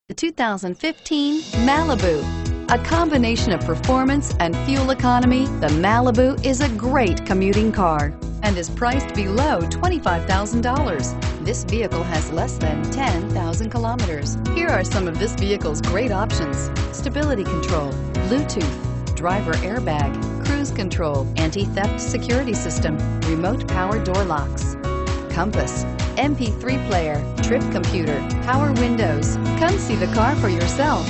The 2015 Malibu. A combination of performance and fuel economy, the Malibu is a great commuting car and is priced below $25,000. This vehicle has less than 10,000 kilometers. Here are some of this vehicle's great options: stability control, Bluetooth, driver airbag, cruise control, anti-theft security system, remote power door locks, compass, MP3 player, trip computer, power windows. Come see the car for yourself.